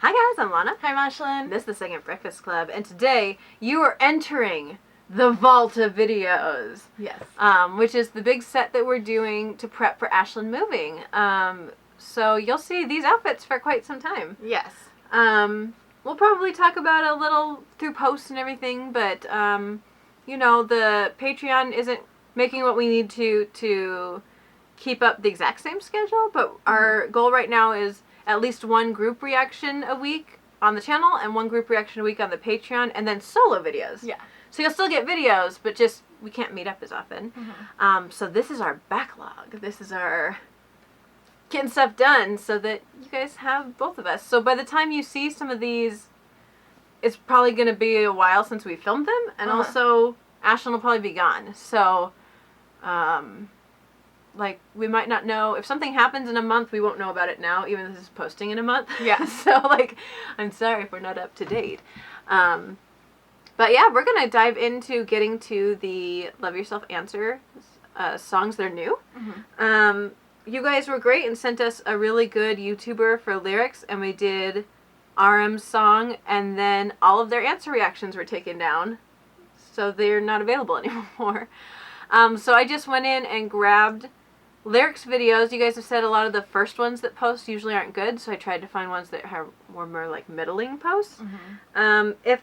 Hi guys, I'm Lana. Hi, Ashlen. This is the Second Breakfast Club, and today you are entering the Vault of Videos. Yes. Which is the big set that we're doing to prep for Ashlen moving. So you'll see these outfits for quite some time. Yes. We'll probably talk about it a little through posts and everything, but you know, the Patreon isn't making what we need to keep up the exact same schedule, but our goal right now is at least one group reaction a week on the channel and one group reaction a week on the Patreon, and then solo videos. Yeah. So you'll still get videos, but just we can't meet up as often. So this is our backlog. This is our getting stuff done so that you guys have both of us. So by the time you see some of these, it's probably going to be a while since we filmed them, and also Ashlen will probably be gone. So like, we might not know if something happens in a month. We won't know about it now, even if this is posting in a month. Yeah. So like, I'm sorry if we're not up to date. But yeah, we're gonna dive into getting to the Love Yourself Answer songs that are new. You guys were great and sent us a really good YouTuber for lyrics, and we did RM's song, and then all of their answer reactions were taken down, so they're not available anymore. So I just went in and grabbed lyrics videos. You guys have said a lot of the first ones that post usually aren't good, so I tried to find ones that were more like middling posts. If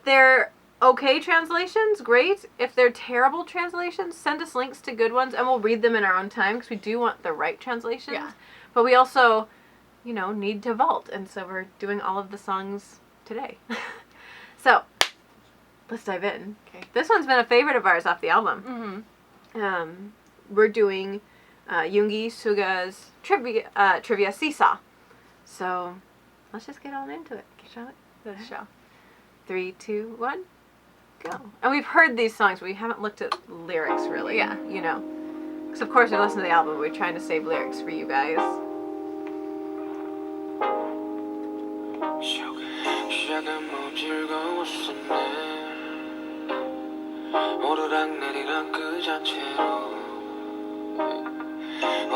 they're okay translations, great. If they're terrible translations, send us links to good ones, and we'll read them in our own time, because we do want the right translations. Yeah. But we also, you know, need to vault, and so we're doing all of the songs today. So, let's dive in. Okay. This one's been a favorite of ours off the album. We're doing Yoongi Suga's trivia Seesaw. So, let's just get on into it. Shall we? The show. 3, 2, 1, go. And we've heard these songs, but we haven't looked at lyrics really. Yeah. You know. Because of course we listen to the album, but we're trying to save lyrics for you guys.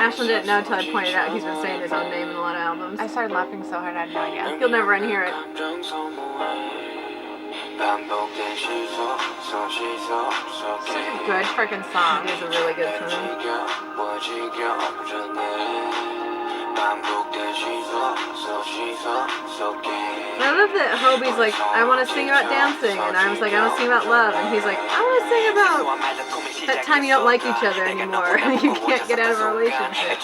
Ashlen didn't know until I pointed out he's been saying his own name in a lot of albums. I started laughing so hard I had no idea. You'll never unhear it. Such a good freaking song. It is a really good song. I love that Hobie's like, I want to sing about dancing, and I was like, I want to sing about love, and he's like, I want to sing about that time you don't like each other anymore, and you can't get out of a relationship.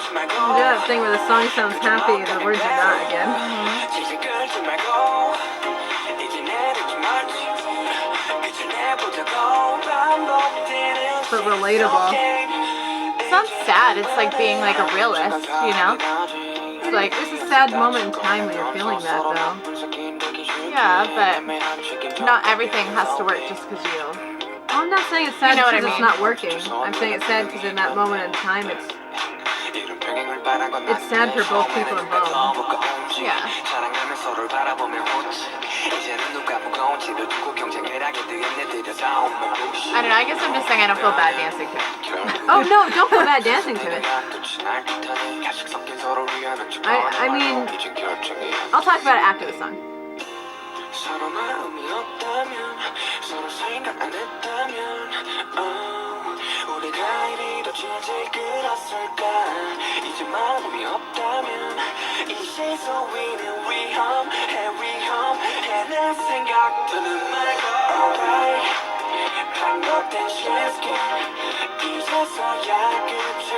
We do that thing where the song sounds happy and the words are not again. But relatable. It's not sad. It's like being like a realist, you know? It's like, it's a sad moment in time when you're feeling that, though. Yeah, but not everything has to work just because you... I'm not saying it's sad You know what because I it's mean. not working. I'm saying it's sad because in that moment in time, it's sad for both people involved. Yeah. I don't know, I guess I'm just saying I don't feel bad dancing to it. Oh no, don't feel bad dancing to it. I mean, I'll talk about it after the song.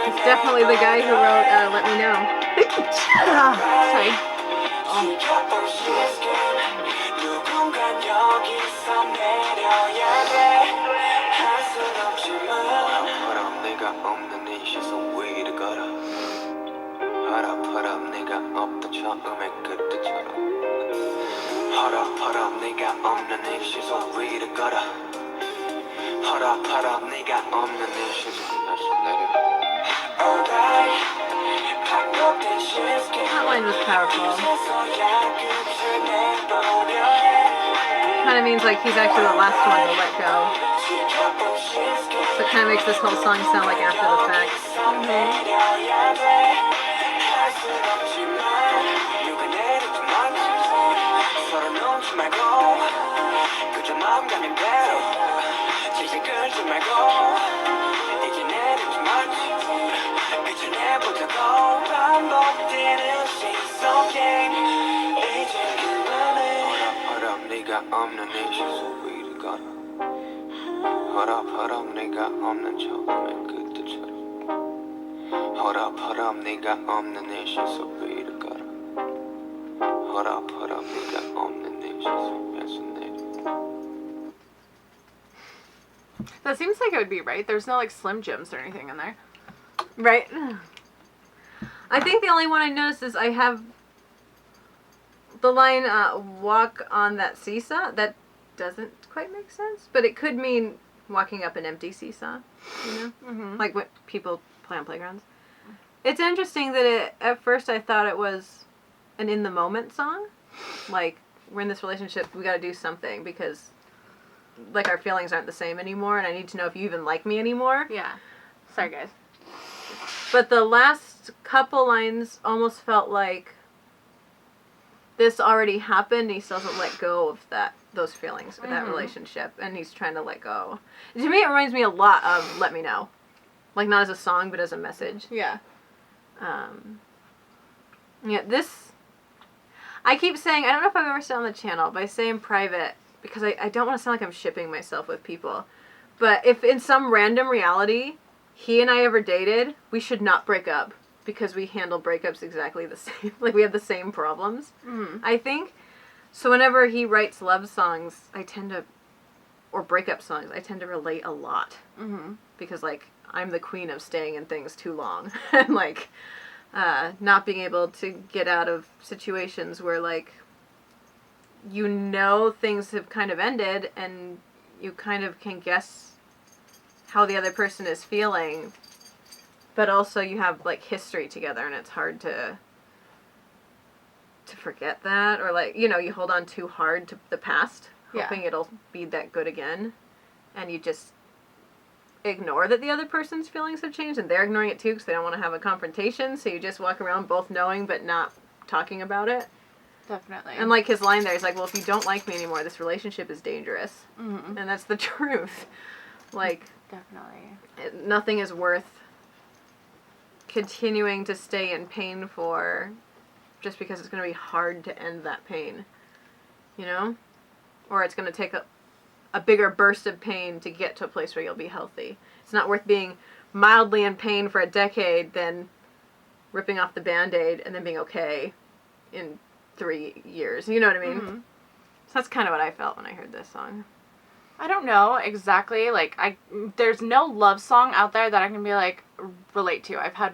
It's definitely the guy who wrote Let Me Know. Sorry. 없는 이 시선 위를 걸어 허럽허럽 네가 없던 처음의 그때처럼 허럽허럽 네가 없는 이 시선 위를 걸어 허럽허럽 네가 없는 이 시선 다시 내려 That line was powerful. Kind of means like he's actually the last one to let go. So it kind of makes this whole song sound like after the fact. 네가 없는 이 시선 위를 걸어 허럽허럽 네가 없는 처음의 그때처럼 허럽허럽 네가 없는 이 시선 위를 걸어 허럽허럽 네가 없는 이 시선에서 내려. That seems like it would be right. There's no like Slim Jims or anything in there. Right. I think the only one I noticed is I have the line walk on that seesaw. That doesn't quite make sense, but it could mean walking up an empty seesaw, you know? Mm-hmm. Like what people play on playgrounds. It's interesting that at first I thought it was an in the moment song. Like, we're in this relationship, we gotta do something because like our feelings aren't the same anymore and I need to know if you even like me anymore. Yeah. Sorry, guys. But the last couple lines almost felt like this already happened. He still hasn't let go of those feelings, of that relationship, and he's trying to let go. To me, it reminds me a lot of "Let Me Know," like not as a song, but as a message. Yeah. Yeah. This, I keep saying, I don't know if I've ever said on the channel, but I say in private because I don't want to sound like I'm shipping myself with people. But if in some random reality he and I ever dated, we should not break up. Because we handle breakups exactly the same. Like, we have the same problems, I think. So whenever he writes love songs, or breakup songs, I tend to relate a lot. Mm-hmm. Because, like, I'm the queen of staying in things too long. And, like, not being able to get out of situations where, like, you know things have kind of ended and you kind of can guess how the other person is feeling. But also you have, like, history together, and it's hard to forget that. Or, like, you know, you hold on too hard to the past, hoping it'll be that good again. And you just ignore that the other person's feelings have changed, and they're ignoring it, too, because they don't want to have a confrontation. So you just walk around both knowing but not talking about it. Definitely. And, like, his line there, he's like, well, if you don't like me anymore, this relationship is dangerous. Mm-hmm. And that's the truth. Like, definitely. Nothing is worth continuing to stay in pain for just because it's going to be hard to end that pain, you know? Or it's going to take a bigger burst of pain to get to a place where you'll be healthy. It's not worth being mildly in pain for a decade than ripping off the Band-Aid and then being okay in 3 years. You know what I mean? Mm-hmm. So that's kind of what I felt when I heard this song. I don't know exactly. Like, there's no love song out there that I can be like relate to. I've had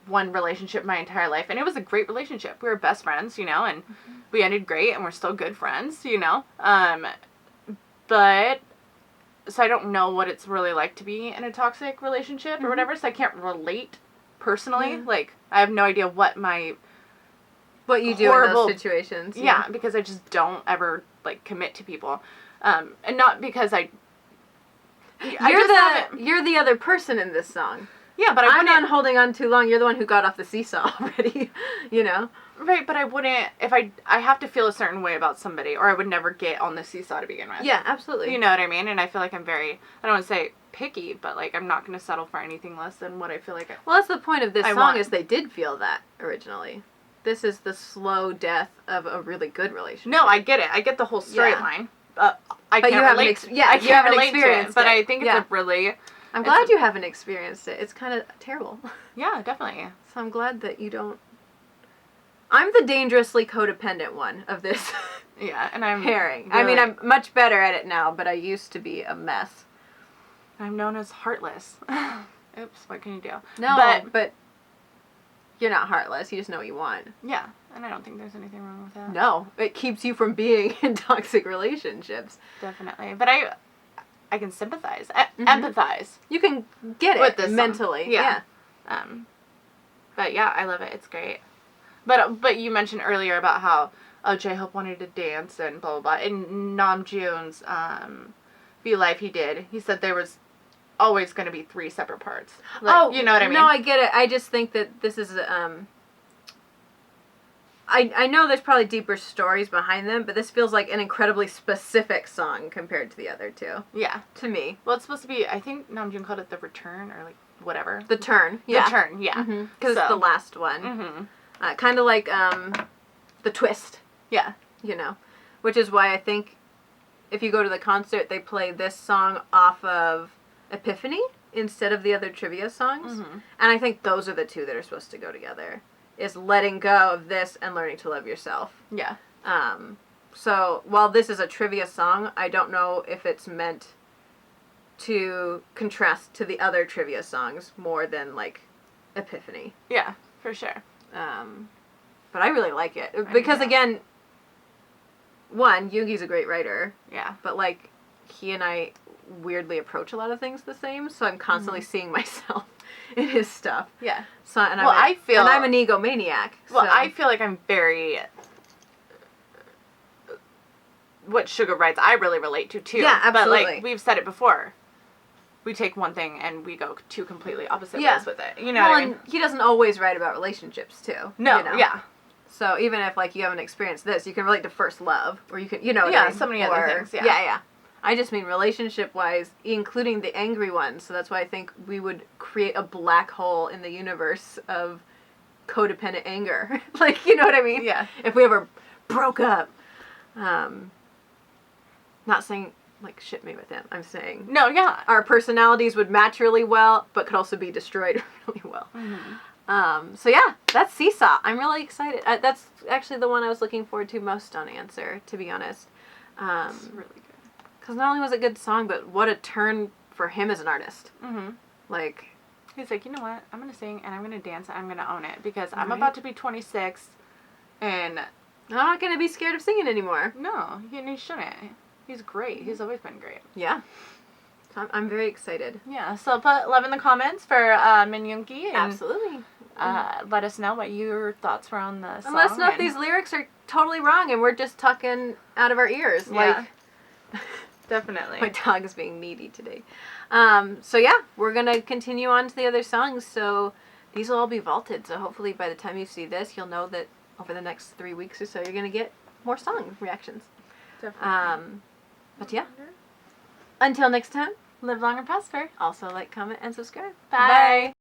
one relationship my entire life, and it was a great relationship. We were best friends, you know, and we ended great, and we're still good friends, you know. But so I don't know what it's really like to be in a toxic relationship or whatever. So I can't relate personally. Yeah. Like, I have no idea what you do in those situations. Yeah, because I just don't ever like commit to people. And not because you're the other person in this song. Yeah, but I'm not holding on too long. You're the one who got off the seesaw already, you know? Right, but I wouldn't, if I have to feel a certain way about somebody, or I would never get on the seesaw to begin with. Yeah, absolutely. You know what I mean? And I feel like I'm very, I don't want to say picky, but like I'm not going to settle for anything less than what I feel like Well, that's the point of this song is they did feel that originally. This is the slow death of a really good relationship. No, I get it. I get the whole storyline. I can't relate. I can't relate to it, but I think it's a really... I'm glad you haven't experienced it. It's kind of terrible. Yeah, definitely. So I'm glad that you don't... I'm the dangerously codependent one of this and I'm pairing. Really... I mean, I'm much better at it now, but I used to be a mess. I'm known as heartless. oops, what can you do? No, but you're not heartless. You just know what you want. Yeah, and I don't think there's anything wrong with that. No, it keeps you from being in toxic relationships. Definitely. But I can sympathize. Empathize. You can get it with this mentally. song. Yeah. But yeah, I love it. It's great. But you mentioned earlier about how J-Hope wanted to dance and blah, blah, blah. In Namjoon's V-Live he did. He said there was always going to be 3 separate parts. Like, you know what I mean? No, I get it. I just think that this is I know there's probably deeper stories behind them, but this feels like an incredibly specific song compared to the other two. Yeah. To me. Well, it's supposed to be, I think Namjoon called it The Return, or like whatever. The Turn. Yeah. The Turn, yeah. Because it's the last one. Mm-hmm. Kind of like The Twist. Yeah. You know. Which is why I think if you go to the concert, they play this song off of Epiphany instead of the other trivia songs. Mm-hmm. And I think those are the two that are supposed to go together. Is letting go of this and learning to love yourself. Yeah. So while this is a trivia song, I don't know if it's meant to contrast to the other trivia songs more than like Epiphany. Yeah, for sure. But I really like it because again, one, Yoongi's a great writer. Yeah. But like he and I weirdly approach a lot of things the same, so I'm constantly seeing myself in his stuff. Yeah. So and I'm an egomaniac. Well, so. I feel like I'm very what Sugar writes I really relate to too. Yeah, absolutely. But like we've said it before. We take one thing and we go 2 completely opposite ways with it. You know what I mean? And he doesn't always write about relationships too. No, you know? yeah. So even if like you haven't experienced this, you can relate to first love, or you can, you know, what I mean? So many other things. Yeah. Yeah. I just mean relationship-wise, including the angry ones. So that's why I think we would create a black hole in the universe of codependent anger. Like, you know what I mean? Yeah. If we ever broke up, not saying like ship me with him. I'm saying No, yeah. our personalities would match really well, but could also be destroyed really well. Mm-hmm. So yeah, that's Seesaw. I'm really excited. That's actually the one I was looking forward to most on Answer, to be honest. It's really good. Because not only was it a good song, but what a turn for him as an artist. Mm-hmm. Like, he's like, you know what? I'm going to sing and I'm going to dance and I'm going to own it because I'm Right. about to be 26 and... I'm not going to be scared of singing anymore. No, he shouldn't. He's great. He's always been great. Yeah. So I'm very excited. Yeah, so put love in the comments for Min Yoongi and Absolutely. let us know what your thoughts were on the song. And let us know if these lyrics are totally wrong and we're just talking out of our ears. Yeah. Like, definitely. my dog is being needy today. So yeah, we're going to continue on to the other songs. So these will all be vaulted. So hopefully by the time you see this, you'll know that over the next 3 weeks or so, you're going to get more song reactions. Definitely. But yeah. Until next time, Live long and prosper. also like, comment, and subscribe. Bye.